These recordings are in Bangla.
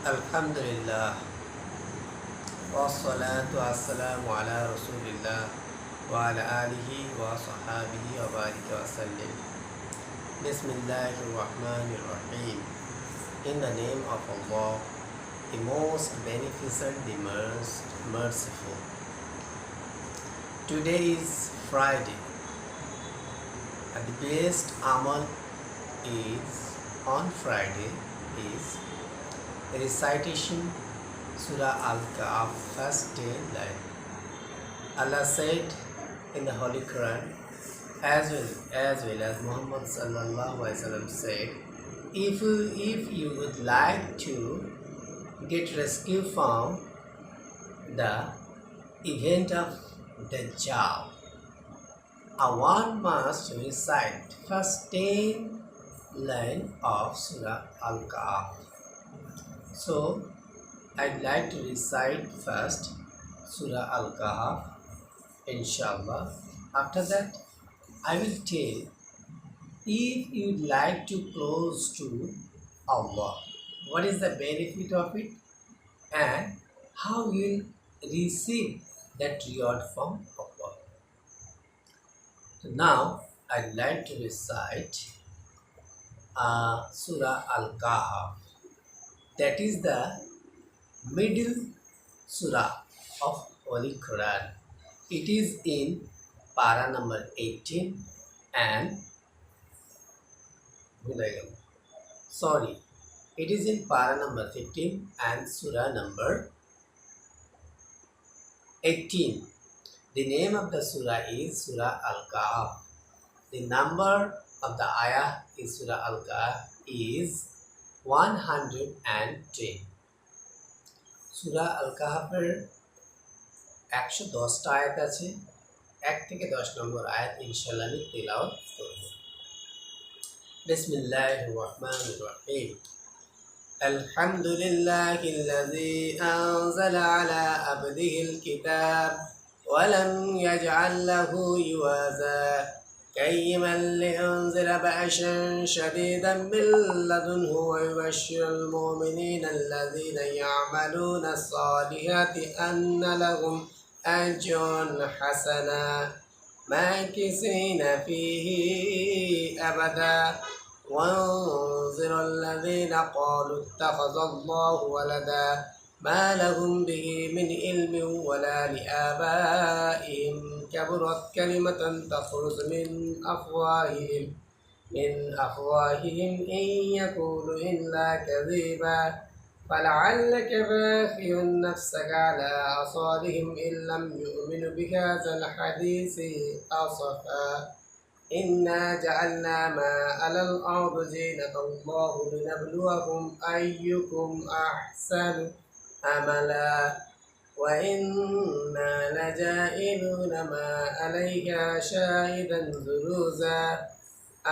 Alhamdulillah, wassalatu wassalamu ala Rasulillah wa ala alihi wa sahabihi wa barika wa sallim. Bismillahir Rahmanir Rahim. In the name of Allah, the most beneficent, the most merciful. Today is Friday, and the best amal is on Friday is recitation Surah Al-Kahf, first 10 line. Allah said in the Holy Quran, as well as Muhammad sallallahu alaihi wasallam said, if you would like to get rescue from the event of Dajjal, one must recite first 10 line of Surah Al-Kahf. So I'd like to recite first Surah Al-Kahf, inshallah. After that, I will tell if you'd like to close to Allah, what is the benefit of it and how you'll receive that reward from Allah. So now I'd like to recite Surah Al-Kahf. That is the middle surah of Holy Quran. It is in para number 18 and it is in para number 15 and surah number 18. The name of the surah is Surah Al-Kahf. The number of the ayah in Surah Al-Kahf is 110. সূরা আল কাহাফের 110টা আয়াত আছে। 1 থেকে 10 নম্বর আয়াত ইনশাআল্লাহ আমি তেলাওয়াত করব। বিসমিল্লাহির রহমানির রহিম। আলহামদুলিল্লাহিল্লাযী আনজালা আলা আবদিহিল কিতাব ওয়া লাম ইয়াজআল লাহু ইওয়াজা قيما لينذر بأسا شديدا من لدنه ويبشر المؤمنين الذين يعملون الصالحات أن لهم أجرا حسنا ماكثين فيه أبدا وانذر الذين قالوا اتخذ الله ولدا ما لهم به من علم ولا لآبائهم كبرت كلمة تخرج من أفواههم إن يقولوا إلا كذبا فلعلك باخع نفسك على آثارهم إن لم يؤمنوا بهذا الحديث أسفا إنا جعلنا ما على الأرض زينة الله لنبلوهم أيكم أحسن عملا وإنا لجائلون ما عليها شاهدا ذروزا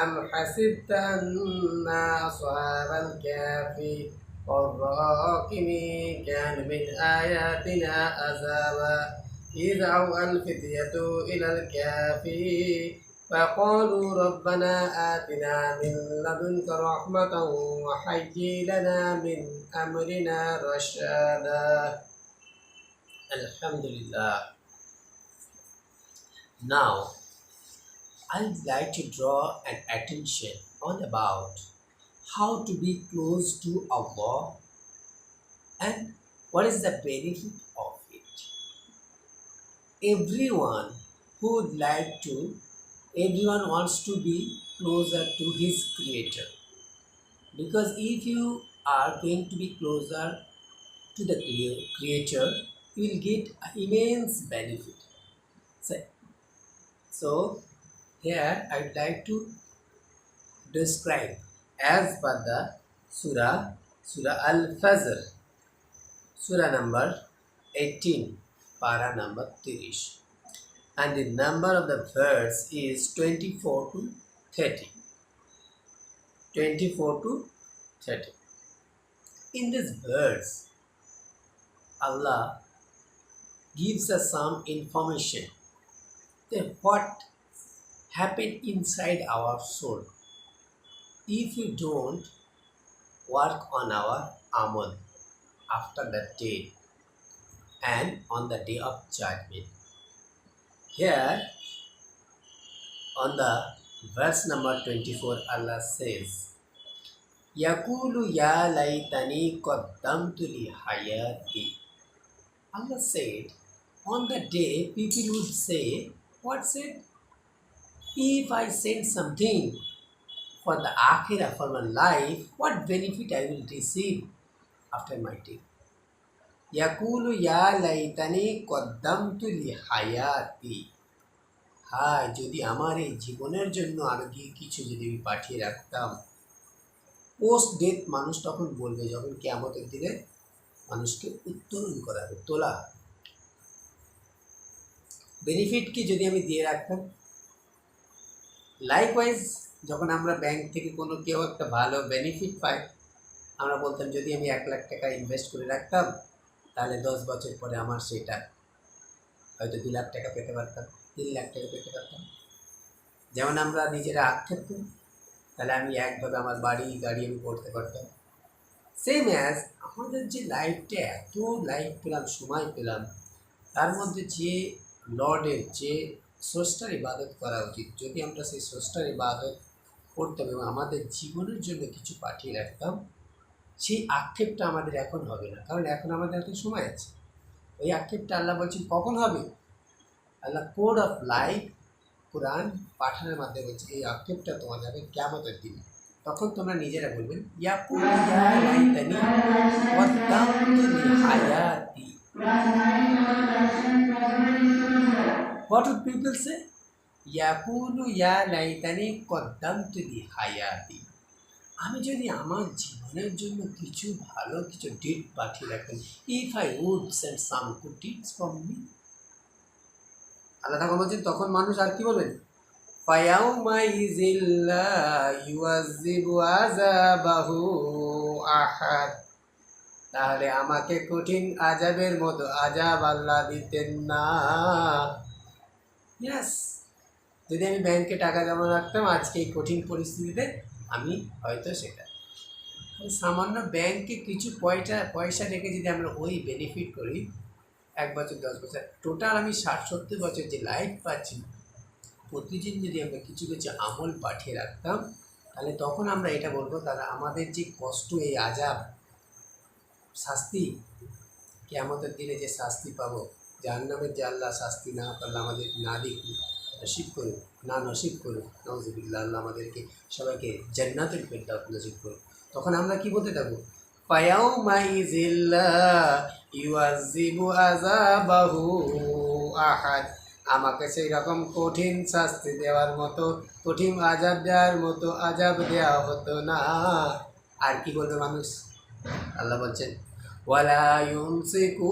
أم حسبت أن أصحاب الكهف والراقم كان من آياتنا عذابا إذ أوى الفتية إلى الكهف فقالوا ربنا آتنا من لدنك رحمة وهيئ لنا من أمرنا رشدا. Alhamdulillah. Now, I'd like to draw an attention on about how to be close to Allah and what is the benefit of it. Everyone wants to be closer to his Creator, because if you are going to be closer to the Creator, you will get immense benefit. So here I would like to describe as per the Surah Al-Fajr, Surah number 18, para number 30, and the number of the verse is 24 to 30. 24 to 30. In this verse, Allah gives us some information that what happened inside our soul if you don't work on our amal. after that day and on the day of judgment. Here on the verse number 24, Allah says, Yakulu ya laytani qaddamtu li hayati. Allah said, on the day people would say, what said? If I send something for the akhirah, for my life, what benefit I will receive after my death? Yakulu ya laytani qaddamtu li hayati. হায়, যদি আমার এই জীবনের জন্য আগে কিছু যদি আমি পাঠিয়ে রাখতাম। পোস্ট ডেথ মানুষ তখন বলবে, যখন কিয়ামতের দিনে মানুষকে উত্তোলন করা হবে, তোলা হবে। বেনিফিট কি যদি আমি দিয়ে রাখতাম। লাইকওয়াইজ যখন আমরা ব্যাংক থেকে কোনো কেউ একটা ভালো বেনিফিট পাই, আমরা বলতাম যদি আমি 1 লাখ টাকা ইনভেস্ট করে রাখতাম, তাহলে 10 বছর পরে আমার সেটা হয়তো 2 লাখ টাকা পেতে পারতাম, 3 লাখ টাকা পেতে পারতাম। যেমন আমরা নিজেরা আক্ষেপ করি, তাহলে আমি একভাবে আমার বাড়ি গাড়ি আমি করতে পারতাম। সেম অ্যাজ আমাদের যে লাইফটা এত লাইফ পেলাম, সময় পেলাম, তার মধ্যে যে লর্ডের, যে স্রষ্টার ইবাদত করা উচিত, যদি আমরা সেই স্রষ্টার ইবাদত করতাম এবং আমাদের জীবনের জন্য কিছু পাঠিয়ে রাখতাম, সেই আক্ষেপটা আমাদের এখন হবে না, কারণ এখন আমাদের এত সময় আছে। ওই আক্ষেপটা আল্লাহ বলছেন কখন হবে? আল্লাহ কোড অফ লাইফ কোরআন পাঠানোর মাধ্যমে বলছে এই আক্ষেপটা তোমাদের হবে কিয়ামতের দিনে। তখন তোমরা নিজেরা বলবেন ইয়াকুলু ইয়া লাইতানি কদ্দামতু লিহায়াতি। What would people say? ইয়াকুলু ইয়া লাইতানি কদ্দামতু লিহায়াতি। আমি যদি আমার জীবনের জন্য কিছু ভালো কিছু ডিড পাঠিয়ে রাখতাম, if I would send some good deeds from me. Allah তখন বলছেন, তখন মানুষ আর কি বলবেন? ফায়াউমাইযিল লা ইউআযযিবু আযাবাহু আহাদ। তাহলে আমাকে কঠিন আযাবের মতো আযাব আল্লাহ দিতেন না। ইয়েস, যদি আমি ব্যাংকে টাকা জমা রাখতাম, আজকে এই কঠিন পরিস্থিতিতে আমি হয়তো সেটা সামান্য ব্যাংকে কিছু পয়সা রেখে যদি আমরা ওই বেনিফিট করি, 1 বছর 10 বছর টোটাল আমি 60-70 বছর যে লাইফ পাচ্ছি, প্রতিদিন যদি আমরা কিছু কিছু আমল পাঠিয়ে রাখতাম, তাহলে তখন আমরা এটা বলবো, তারা আমাদের যে কষ্ট, এই আযাব শাস্তি, কিয়ামতের দিনে যে শাস্তি পাবো, জাহান্নামের যে আল্লাহ শাস্তি না পারলে আমাদের না দেখুন, নসিব করুন, না নসিব করুন, নাউযুবিল্লাহ, আল্লাহ আমাদেরকে সবাইকে জান্নাতুল ফিরদাউস নসিব করুন। তখন আমরা কি বলতে থাকবো? ফায়াউমাইযিল লা ইউআযযিবু আযাবাহু আহাদ। আমাকে সেই রকম কঠিন শাস্তি দেওয়ার মতো, কঠিন আযাব দেওয়ার মতো আযাব দেওয়া হতো না। আর কি বলবে মানুষ? আল্লাহ বলছেন ওয়ালা ইউমসিকু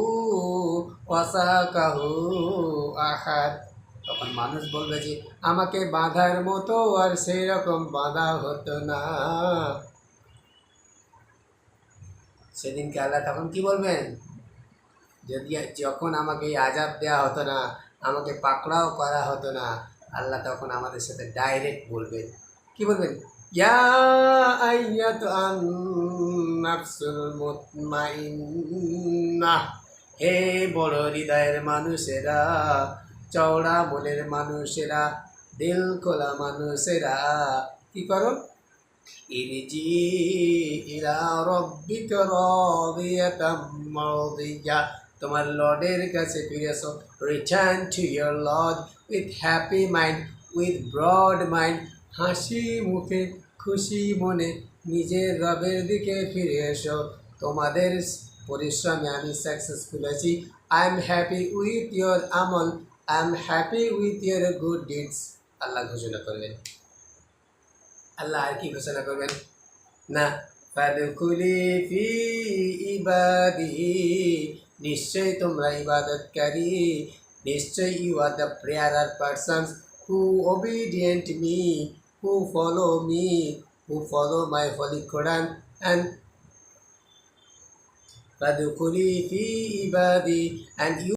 ওয়াসাকাহু আহাদ। তখন মানুষ বলবে যে আমাকে বাঁধার মতো আর সেই রকম বাঁধা হতো না। সেদিনকে আল্লাহ তখন কি বলবেন? যদি যখন আমাকে এই আযাব দেওয়া হতো না, আমাকে পাকড়াও করা হতো না, আল্লাহ তখন আমাদের সাথে ডাইরেক্ট বলবেন, কি বলবেন? ইয়া আইয়াতুন নাফসুল মুতমাইন্নাহ। হে বড় হৃদয়ের মানুষেরা, চওড়া মনের মানুষেরা, দিল খোলা মানুষেরা, কি করো? ইরজি ইলা রাব্বিকা রাদিয়াতাম মারদিয়া। তোমার লর্ডের কাছে ফিরে এসো। Return to your lord with happy mind, with broad mind. হাসি মুখে, খুশি মনে নিজের রবের দিকে ফিরে এসো। তোমাদের পরিশ্রমে আমি সাকসেসফুল আছি। I am happy with your আমল, I am happy with your good deeds. Allah ঘোষণা করবেন। আল্লাহ আর কি ঘোষণা করবেন? না, ফাদখুলি ফি ইবাদি। নিশ্চয়ই তোমরা ইবাদতকারী, নিশ্চয়ই you are the prayerer persons who obedient me, who follow me, who follow my holy Quran, and fadkhuli fi ibadi, and you